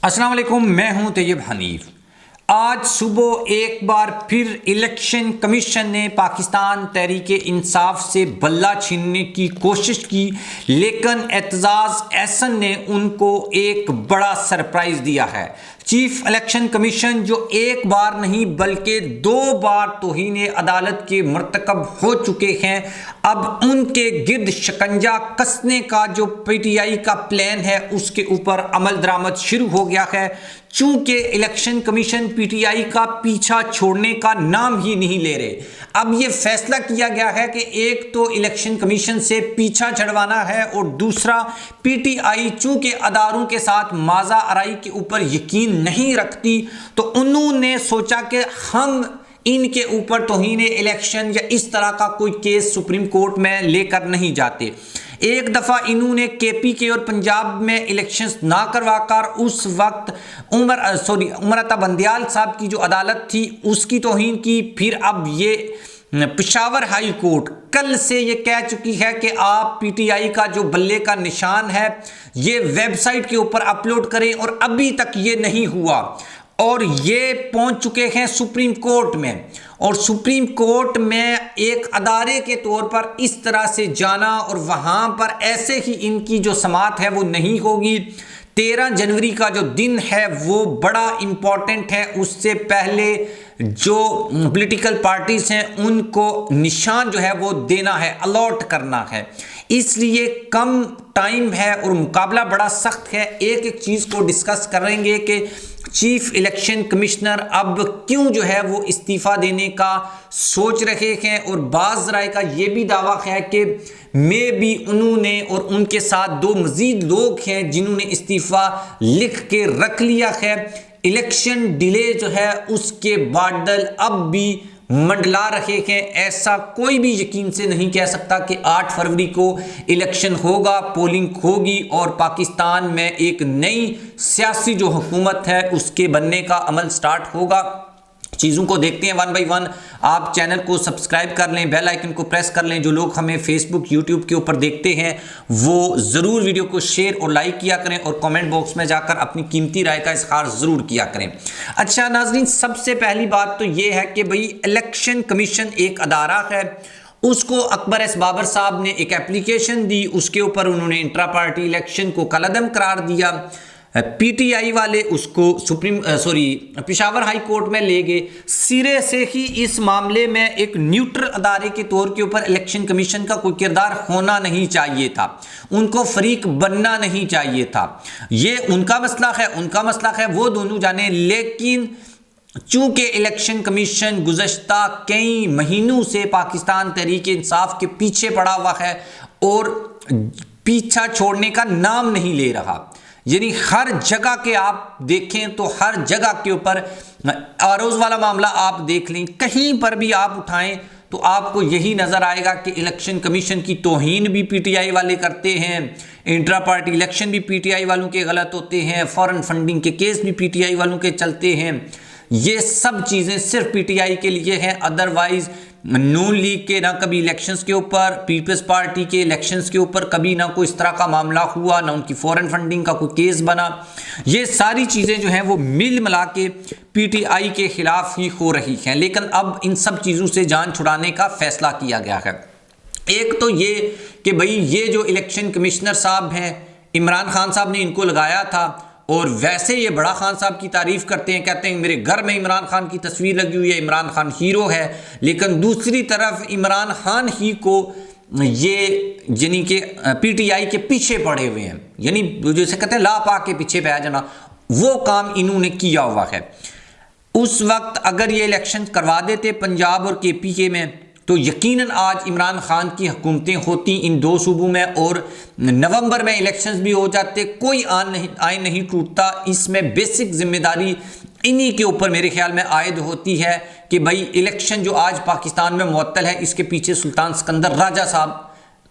السلام علیکم، میں ہوں طیب حنیف۔ آج صبح ایک بار پھر الیکشن کمیشن نے پاکستان تحریک انصاف سے بلہ چھیننے کی کوشش کی، لیکن اعتزاز احسن نے ان کو ایک بڑا سرپرائز دیا ہے۔ چیف الیکشن کمیشن جو ایک بار نہیں بلکہ 2 بار توہین عدالت کے مرتکب ہو چکے ہیں، اب ان کے گرد شکنجہ کسنے کا جو پی ٹی آئی کا پلان ہے اس کے اوپر عمل درآمد شروع ہو گیا ہے۔ چونکہ election commission P T I کا پیچھا چھوڑنے کا نام ہی نہیں لے رہے، اب یہ فیصلہ کیا گیا ہے کہ ایک تو الیکشن کمیشن سے پیچھا چھڑوانا ہے، اور دوسرا پی ٹی آئی چونکہ اداروں کے ساتھ ماضی آرائی کے اوپر یقین نہیں رکھتی، تو انہوں نے سوچا کہ ہم ان کے اوپر توہین الیکشن یا اس طرح کا کوئی کیس سپریم کورٹ میں لے کر نہیں جاتے۔ ایک دفعہ انہوں نے کے پی کے اور پنجاب میں الیکشنز نہ کروا کر اس وقت عمر عطا بندیال صاحب کی جو عدالت تھی اس کی توہین کی۔ پھر اب یہ پشاور ہائی کورٹ کل سے یہ کہہ چکی ہے کہ آپ پی ٹی آئی کا جو بلے کا نشان ہے یہ ویب سائٹ کے اوپر اپلوڈ کریں، اور ابھی تک یہ نہیں ہوا، اور یہ پہنچ چکے ہیں سپریم کورٹ میں، اور سپریم کورٹ میں ایک ادارے کے طور پر اس طرح سے جانا اور وہاں پر ایسے ہی ان کی جو سماعت ہے وہ نہیں ہوگی۔ 13 جنوری کا جو دن ہے وہ بڑا امپورٹنٹ ہے، اس سے پہلے جو پولیٹیکل پارٹیز ہیں ان کو نشان جو ہے وہ دینا ہے، الاٹ کرنا ہے، اس لیے کم ٹائم ہے اور مقابلہ بڑا سخت ہے۔ ایک ایک چیز کو ڈسکس کریں گے کہ چیف الیکشن کمشنر اب کیوں جو ہے وہ استعفیٰ دینے کا سوچ رہے ہیں، اور بعض ذرائع کا یہ بھی دعویٰ ہے کہ بھی انہوں نے اور ان کے ساتھ 2 مزید لوگ ہیں جنہوں نے استعفیٰ لکھ کے رکھ لیا ہے۔ الیکشن ڈیلے جو ہے اس کے بادل اب بھی منڈلا رہے ہیں، ایسا کوئی بھی یقین سے نہیں کہہ سکتا کہ 8 فروری کو الیکشن ہوگا، پولنگ ہوگی اور پاکستان میں ایک نئی سیاسی جو حکومت ہے اس کے بننے کا عمل سٹارٹ ہوگا۔ چیزوں کو دیکھتے ہیں 1 بائی 1۔ آپ چینل کو سبسکرائب کر لیں، بیل آئیکن کو پریس کر لیں۔ جو لوگ ہمیں فیس بک یوٹیوب کے اوپر دیکھتے ہیں وہ ضرور ویڈیو کو شیئر اور لائک کیا کریں، اور کامنٹ باکس میں جا کر اپنی قیمتی رائے کا اظہار ضرور کیا کریں۔ اچھا ناظرین، سب سے پہلی بات تو یہ ہے کہ بھئی الیکشن کمیشن ایک ادارہ ہے، اس کو اکبر ایس بابر صاحب نے ایک اپلیکیشن دی، اس کے اوپر انہوں نے انٹرا پارٹی الیکشن کو کالعدم قرار دیا۔ پی ٹی آئی والے اس کو پشاور ہائی کورٹ میں لے گئے۔ سرے سے ہی اس معاملے میں ایک نیوٹرل ادارے کے طور کے اوپر الیکشن کمیشن کا کوئی کردار ہونا نہیں چاہیے تھا، ان کو فریق بننا نہیں چاہیے تھا۔ یہ ان کا مسئلہ ہے، وہ دونوں جانے، لیکن چونکہ الیکشن کمیشن گزشتہ کئی مہینوں سے پاکستان تحریک انصاف کے پیچھے پڑا ہوا ہے اور پیچھا چھوڑنے کا نام نہیں لے رہا، یعنی ہر جگہ کے آپ دیکھیں تو ہر جگہ کے اوپر آروز والا معاملہ آپ دیکھ لیں، کہیں پر بھی آپ اٹھائیں تو آپ کو یہی نظر آئے گا کہ الیکشن کمیشن کی توہین بھی پی ٹی آئی والے کرتے ہیں، انٹرا پارٹی الیکشن بھی پی ٹی آئی والوں کے غلط ہوتے ہیں، فارن فنڈنگ کے کیس بھی پی ٹی آئی والوں کے چلتے ہیں۔ یہ سب چیزیں صرف پی ٹی آئی کے لیے ہیں، ادروائز نون لیگ کے نہ کبھی الیکشنز کے اوپر، پیپلز پارٹی کے الیکشنز کے اوپر کبھی نہ کوئی اس طرح کا معاملہ ہوا، نہ ان کی فورن فنڈنگ کا کوئی کیس بنا۔ یہ ساری چیزیں جو ہیں وہ مل ملا کے پی ٹی آئی کے خلاف ہی ہو رہی ہیں، لیکن اب ان سب چیزوں سے جان چھڑانے کا فیصلہ کیا گیا ہے۔ ایک تو یہ کہ بھئی یہ جو الیکشن کمشنر صاحب ہیں، عمران خان صاحب نے ان کو لگایا تھا، اور ویسے یہ بڑا خان صاحب کی تعریف کرتے ہیں، کہتے ہیں میرے گھر میں عمران خان کی تصویر لگی ہوئی ہے، عمران خان ہیرو ہے، لیکن دوسری طرف عمران خان ہی کو یہ یعنی کہ پی ٹی آئی کے پیچھے پڑے ہوئے ہیں، یعنی جیسے کہتے ہیں لا پا کے پیچھے پہ آ جانا، وہ کام انہوں نے کیا ہوا ہے۔ اس وقت اگر یہ الیکشن کروا دیتے پنجاب اور کے پی کے میں تو یقیناً آج عمران خان کی حکومتیں ہوتی ان 2 صوبوں میں، اور نومبر میں الیکشنز بھی ہو جاتے، کوئی آئین نہیں ٹوٹتا۔ اس میں بیسک ذمہ داری انہی کے اوپر میرے خیال میں عائد ہوتی ہے کہ بھائی الیکشن جو آج پاکستان میں معطل ہے اس کے پیچھے سلطان سکندر راجہ صاحب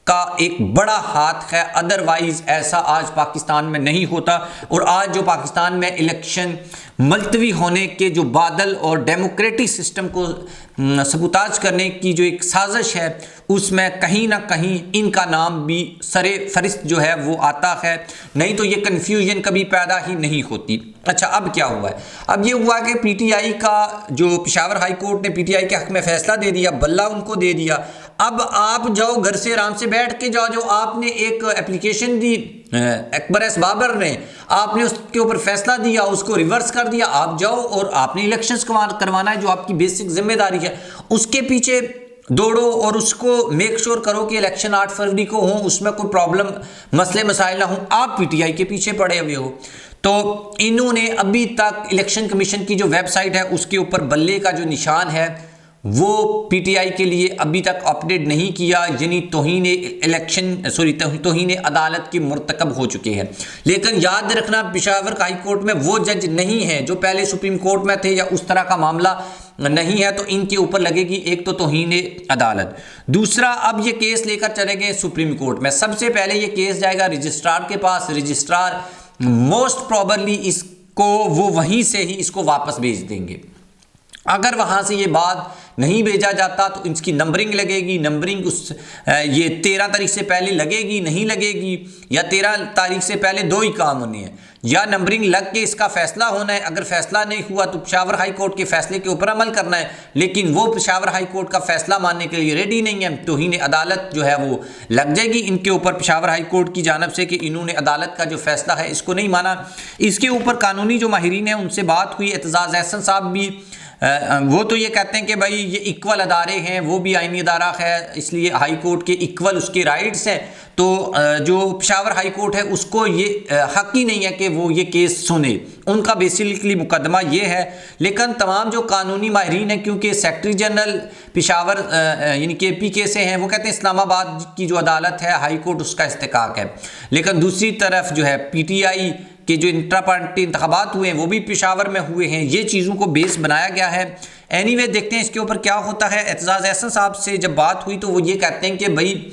کا ایک بڑا ہاتھ ہے، ادروائز ایسا آج پاکستان میں نہیں ہوتا۔ اور آج جو پاکستان میں الیکشن ملتوی ہونے کے جو بادل اور ڈیموکریٹک سسٹم کو سبوتاج کرنے کی جو ایک سازش ہے، اس میں کہیں نہ کہیں ان کا نام بھی سر فہرست جو ہے وہ آتا ہے، نہیں تو یہ کنفیوژن کبھی پیدا ہی نہیں ہوتی۔ اچھا، اب کیا ہوا ہے؟ اب یہ ہوا کہ پی ٹی آئی کا جو پشاور ہائی کورٹ نے پی ٹی آئی کے حق میں فیصلہ دے دیا، بلہ ان کو دے دیا۔ اب آپ جاؤ گھر سے آرام سے بیٹھ کے جاؤ، جو آپ نے ایک اپلیکیشن دی اکبر ایس بابر نے، آپ نے اس کے اوپر فیصلہ دیا، اس کو ریورس کر دیا، آپ جاؤ اور آپ نے الیکشنز کروانا ہے، جو آپ کی بیسک ذمہ داری ہے، اس کے پیچھے دوڑو اور اس کو میک شور کرو کہ الیکشن 8 فروری کو ہوں، اس میں کوئی پرابلم مسئلے مسائل نہ ہوں۔ آپ پی ٹی آئی کے پیچھے پڑے ہوئے ہو۔ تو انہوں نے ابھی تک الیکشن کمیشن کی جو ویب سائٹ ہے اس کے اوپر بلے کا جو نشان ہے وہ پی ٹی آئی کے لیے ابھی تک اپڈیٹ نہیں کیا، یعنی توہین عدالت کی مرتکب ہو چکے ہیں۔ لیکن یاد رکھنا، پشاور ہائی کورٹ میں وہ جج نہیں ہیں جو پہلے سپریم کورٹ میں تھے، یا اس طرح کا معاملہ نہیں ہے، تو ان کے اوپر لگے گی ایک تو توہین عدالت، دوسرا اب یہ کیس لے کر چلے گئے سپریم کورٹ میں۔ سب سے پہلے یہ کیس جائے گا رجسٹرار کے پاس، رجسٹرار موسٹ پروبرلی اس کو وہ وہیں سے ہی اس کو واپس بھیج دیں گے۔ اگر وہاں سے یہ بات نہیں بھیجا جاتا تو اس کی نمبرنگ لگے گی، نمبرنگ یہ 13 تاریخ سے پہلے لگے گی نہیں لگے گی، یا 13 تاریخ سے پہلے دو ہی کام ہونے ہیں، یا نمبرنگ لگ کے اس کا فیصلہ ہونا ہے۔ اگر فیصلہ نہیں ہوا تو پشاور ہائی کورٹ کے فیصلے کے اوپر عمل کرنا ہے، لیکن وہ پشاور ہائی کورٹ کا فیصلہ ماننے کے لیے ریڈی نہیں ہے، توہین عدالت جو ہے وہ لگ جائے گی ان کے اوپر پشاور ہائی کورٹ کی جانب سے کہ انہوں نے عدالت کا جو فیصلہ ہے اس کو نہیں مانا۔ اس کے اوپر قانونی جو ماہرین ہیں ان سے بات ہوئی، اعتزاز احسن صاحب بھی وہ تو یہ کہتے ہیں کہ بھائی یہ ایکول ادارے ہیں، وہ بھی آئینی ادارہ ہے، اس لیے ہائی کورٹ کے ایکول اس کے رائٹس ہیں، تو جو پشاور ہائی کورٹ ہے اس کو یہ حق ہی نہیں ہے کہ وہ یہ کیس سنے، ان کا بیسیکلی مقدمہ یہ ہے۔ لیکن تمام جو قانونی ماہرین ہیں، کیونکہ سیکرٹری جنرل پشاور یعنی کے پی کے سے ہیں، وہ کہتے ہیں اسلام آباد کی جو عدالت ہے ہائی کورٹ اس کا استحقاق ہے، لیکن دوسری طرف جو ہے پی ٹی آئی کہ جو انٹرا پارٹی انتخابات ہوئے ہیں وہ بھی پشاور میں ہوئے ہیں، یہ چیزوں کو بیس بنایا گیا ہے۔ اینی وے دیکھتے ہیں اس کے اوپر کیا ہوتا ہے۔ اعتزاز احسن صاحب سے جب بات ہوئی تو وہ یہ کہتے ہیں کہ بھائی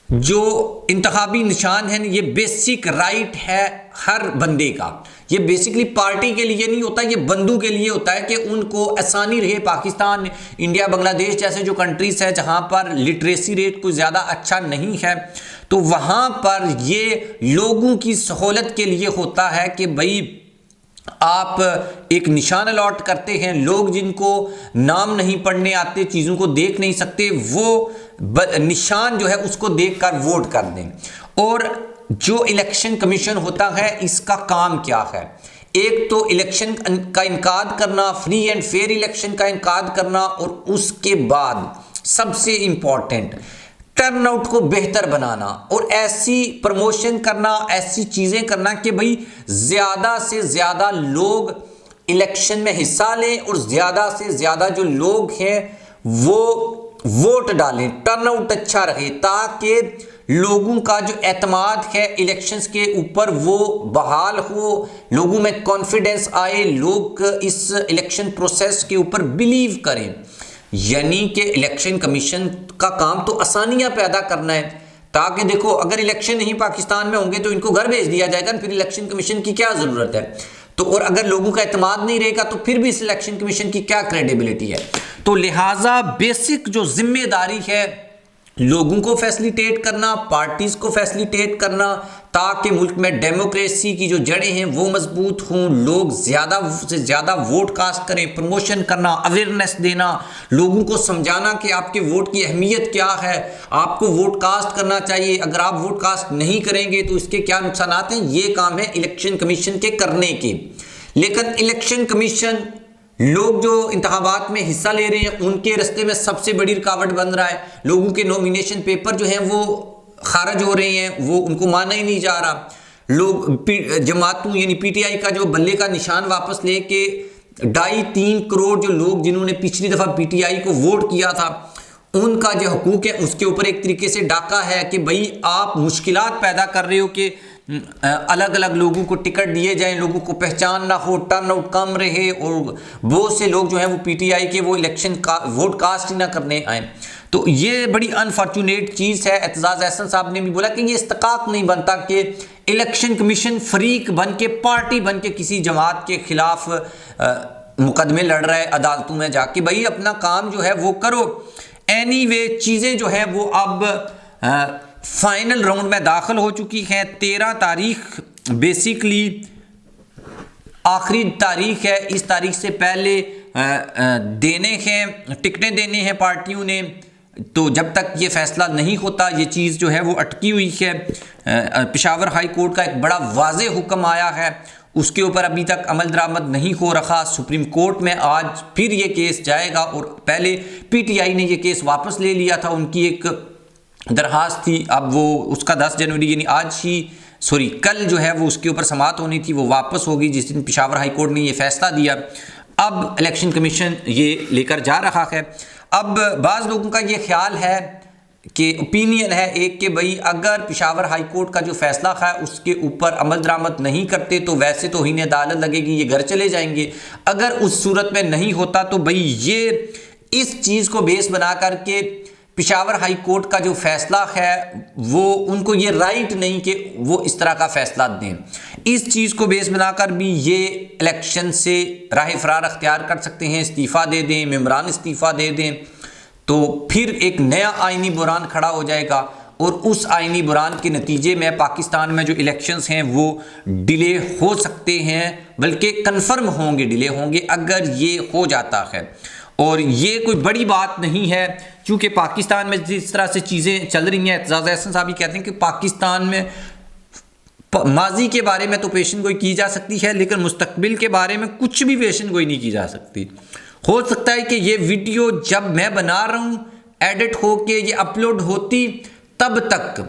جو انتخابی نشان ہے یہ بیسک رائٹ ہے ہر بندے کا، یہ بیسکلی پارٹی کے لیے نہیں ہوتا، یہ بندوں کے لیے ہوتا ہے کہ ان کو آسانی رہے۔ پاکستان، انڈیا، بنگلہ دیش جیسے جو کنٹریز ہیں جہاں پر لٹریسی ریٹ کوئی زیادہ اچھا نہیں ہے، تو وہاں پر یہ لوگوں کی سہولت کے لیے ہوتا ہے کہ بھائی آپ ایک نشان الاٹ کرتے ہیں، لوگ جن کو نام نہیں پڑھنے آتے، چیزوں کو دیکھ نہیں سکتے، وہ نشان جو ہے اس کو دیکھ کر ووٹ کر دیں۔ اور جو الیکشن کمیشن ہوتا ہے اس کا کام کیا ہے؟ ایک تو الیکشن کا انعقاد کرنا، فری اینڈ فیئر الیکشن کا انعقاد کرنا، اور اس کے بعد سب سے امپورٹنٹ ٹرن آؤٹ کو بہتر بنانا، اور ایسی پروموشن کرنا، ایسی چیزیں کرنا کہ بھئی زیادہ سے زیادہ لوگ الیکشن میں حصہ لیں اور زیادہ سے زیادہ جو لوگ ہیں وہ ووٹ ڈالیں، ٹرن آؤٹ اچھا رہے، تاکہ لوگوں کا جو اعتماد ہے الیکشنز کے اوپر وہ بحال ہو، لوگوں میں کانفیڈنس آئے، لوگ اس الیکشن پروسیس کے اوپر بلیو کریں۔ یعنی کہ الیکشن کمیشن کا کام تو آسانیاں پیدا کرنا ہے، تاکہ دیکھو اگر الیکشن نہیں پاکستان میں ہوں گے تو ان کو گھر بھیج دیا جائے گا، پھر الیکشن کمیشن کی کیا ضرورت ہے؟ تو اور اگر لوگوں کا اعتماد نہیں رہے گا تو پھر بھی اس الیکشن کمیشن کی کیا کریڈیبلٹی ہے؟ تو لہٰذا بیسک جو ذمہ داری ہے لوگوں کو فیسلیٹیٹ کرنا، پارٹیز کو فیسلیٹیٹ کرنا، تاکہ ملک میں ڈیموکریسی کی جو جڑیں ہیں وہ مضبوط ہوں، لوگ زیادہ سے زیادہ ووٹ کاسٹ کریں، پروموشن کرنا، اویئرنیس دینا، لوگوں کو سمجھانا کہ آپ کے ووٹ کی اہمیت کیا ہے، آپ کو ووٹ کاسٹ کرنا چاہیے، اگر آپ ووٹ کاسٹ نہیں کریں گے تو اس کے کیا نقصانات ہیں، یہ کام ہے الیکشن کمیشن کے کرنے کے۔ لیکن الیکشن کمیشن لوگ جو انتخابات میں حصہ لے رہے ہیں ان کے رستے میں سب سے بڑی رکاوٹ بن رہا ہے، لوگوں کے نومینیشن پیپر جو ہیں وہ خارج ہو رہے ہیں، وہ ان کو مانا ہی نہیں جا رہا، لوگ جماعتوں یعنی پی ٹی آئی کا جو بلے کا نشان واپس لے کے 2.5-3 کروڑ جو لوگ جنہوں نے پچھلی دفعہ پی ٹی آئی کو ووٹ کیا تھا ان کا جو حقوق ہے اس کے اوپر ایک طریقے سے ڈاکہ ہے کہ بھئی آپ مشکلات پیدا کر رہے ہو کہ الگ الگ لوگوں کو ٹکٹ دیے جائیں، لوگوں کو پہچان نہ ہو، ٹرن آؤٹ کم رہے، اور بہت سے لوگ جو ہیں وہ پی ٹی آئی کے وہ الیکشن ووٹ کاسٹ ہی نہ کرنے آئیں۔ تو یہ بڑی انفارچونیٹ چیز ہے۔ اعتزاز احسن صاحب نے بھی بولا کہ یہ استحقاق نہیں بنتا کہ الیکشن کمیشن فریق بن کے، پارٹی بن کے کسی جماعت کے خلاف مقدمے لڑ رہا ہے عدالتوں میں جا کے۔ بھائی اپنا کام جو ہے وہ کرو۔ اینی وے چیزیں جو ہے وہ اب فائنل راؤنڈ میں داخل ہو چکی ہیں۔ 13 تاریخ بیسیکلی آخری تاریخ ہے، اس تاریخ سے پہلے دینے ہیں، ٹکٹیں دینے ہیں پارٹیوں نے، تو جب تک یہ فیصلہ نہیں ہوتا یہ چیز جو ہے وہ اٹکی ہوئی ہے۔ پشاور ہائی کورٹ کا ایک بڑا واضح حکم آیا ہے، اس کے اوپر ابھی تک عمل درآمد نہیں ہو رہا۔ سپریم کورٹ میں آج پھر یہ کیس جائے گا، اور پہلے پی ٹی آئی نے یہ کیس واپس لے لیا تھا، ان کی ایک درخواست تھی، اب وہ اس کا 10 جنوری یعنی کل جو ہے وہ اس کے اوپر سماعت ہونی تھی، وہ واپس ہوگی جس دن پشاور ہائی کورٹ نے یہ فیصلہ دیا۔ اب الیکشن کمیشن یہ لے کر جا رہا ہے۔ اب بعض لوگوں کا یہ خیال ہے کہ اوپینین ہے ایک کہ بھئی اگر پشاور ہائی کورٹ کا جو فیصلہ ہے اس کے اوپر عمل درآمد نہیں کرتے تو ویسے توہین عدالت لگے گی، یہ گھر چلے جائیں گے۔ اگر اس صورت میں نہیں ہوتا تو بھئی یہ اس چیز کو بیس بنا کر کے پشاور ہائی کورٹ کا جو فیصلہ ہے وہ ان کو یہ رائٹ نہیں کہ وہ اس طرح کا فیصلہ دیں، اس چیز کو بیس بنا کر بھی یہ الیکشن سے راہ فرار اختیار کر سکتے ہیں، استعفیٰ دے دیں، ممبران استعفیٰ دے دیں، تو پھر ایک نیا آئینی بحران کھڑا ہو جائے گا، اور اس آئینی بحران کے نتیجے میں پاکستان میں جو الیکشنز ہیں وہ ڈیلے ہو سکتے ہیں، بلکہ کنفرم ہوں گے، ڈیلے ہوں گے اگر یہ ہو جاتا ہے۔ اور یہ کوئی بڑی بات نہیں ہے، چونکہ پاکستان میں جس طرح سے چیزیں چل رہی ہیں، اعتزاز احسن صاحب کہتے ہیں کہ پاکستان میں ماضی کے بارے میں تو پیشن گوئی کی جا سکتی ہے، لیکن مستقبل کے بارے میں کچھ بھی پیشن گوئی نہیں کی جا سکتی۔ ہو سکتا ہے کہ یہ ویڈیو جب میں بنا رہا ہوں ایڈٹ ہو کے یہ اپلوڈ ہوتی، تب تک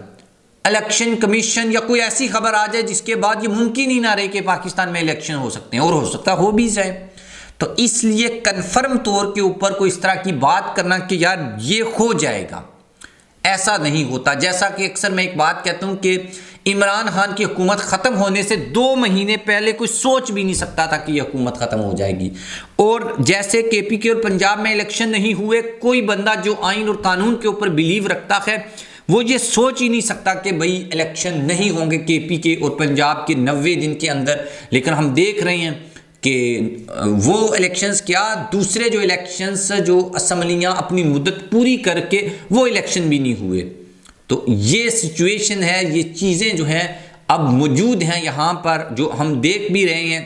الیکشن کمیشن یا کوئی ایسی خبر آ جائے جس کے بعد یہ ممکن ہی نہ رہے کہ پاکستان میں الیکشن ہو سکتے ہیں، اور ہو سکتا ہو بھی جائے۔ تو اس لیے کنفرم طور کے اوپر کوئی اس طرح کی بات کرنا کہ یار یہ ہو جائے گا، ایسا نہیں ہوتا۔ جیسا کہ اکثر میں ایک بات کہتا ہوں کہ عمران خان کی حکومت ختم ہونے سے 2 مہینے پہلے کوئی سوچ بھی نہیں سکتا تھا کہ یہ حکومت ختم ہو جائے گی، اور جیسے کے پی کے اور پنجاب میں الیکشن نہیں ہوئے، کوئی بندہ جو آئین اور قانون کے اوپر بلیو رکھتا ہے وہ یہ سوچ ہی نہیں سکتا کہ بھئی الیکشن نہیں ہوں گے کے پی کے اور پنجاب کے 90 دن کے اندر، لیکن ہم دیکھ رہے ہیں کہ وہ الیکشنز کیا، دوسرے جو الیکشنز جو اسمبلیاں اپنی مدت پوری کر کے وہ الیکشن بھی نہیں ہوئے۔ تو یہ سچویشن ہے، یہ چیزیں جو ہیں اب موجود ہیں یہاں پر، جو ہم دیکھ بھی رہے ہیں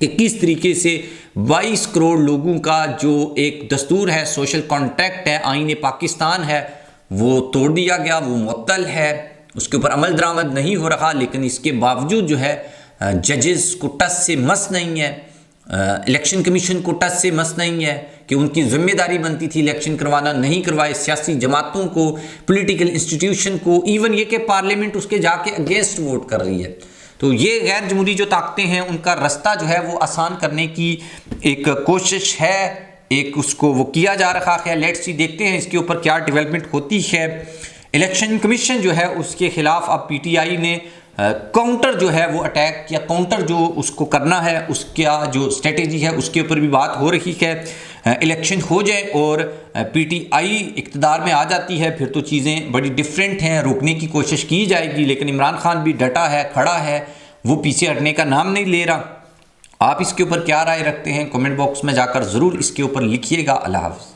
کہ کس طریقے سے 22 کروڑ لوگوں کا جو ایک دستور ہے، سوشل کانٹریکٹ ہے، آئین پاکستان ہے، وہ توڑ دیا گیا، وہ معطل ہے، اس کے اوپر عمل درآمد نہیں ہو رہا، لیکن اس کے باوجود جو ہے ججز کو ٹس سے مس نہیں ہے، الیکشن کمیشن کو ٹس سے مس نہیں ہے کہ ان کی ذمہ داری بنتی تھی الیکشن کروانا، نہیں کروائے، سیاسی جماعتوں کو، پولیٹیکل انسٹیٹیوشن کو، ایون یہ کہ پارلیمنٹ اس کے جا کے اگینسٹ ووٹ کر رہی ہے۔ تو یہ غیر جمہوری جو طاقتیں ہیں ان کا رستہ جو ہے وہ آسان کرنے کی ایک کوشش ہے، ایک اس کو وہ کیا جا رہا ہے۔ لیٹس سی، دیکھتے ہیں اس کے اوپر کیا ڈیولپمنٹ ہوتی ہے۔ الیکشن کمیشن جو ہے اس کے خلاف اب پی ٹی آئی نے کاؤنٹر جو ہے وہ اٹیک یا کاؤنٹر جو اس کو کرنا ہے، اس کا جو اسٹریٹجی ہے اس کے اوپر بھی بات ہو رہی ہے۔ الیکشن ہو جائے اور پی ٹی آئی اقتدار میں آ جاتی ہے پھر تو چیزیں بڑی ڈیفرنٹ ہیں، روکنے کی کوشش کی جائے گی، لیکن عمران خان بھی ڈٹا ہے، کھڑا ہے، وہ پیچھے ہٹنے کا نام نہیں لے رہا۔ آپ اس کے اوپر کیا رائے رکھتے ہیں؟ کمنٹ باکس میں جا کر ضرور اس کے اوپر لکھیے گا۔ اللہ حافظ۔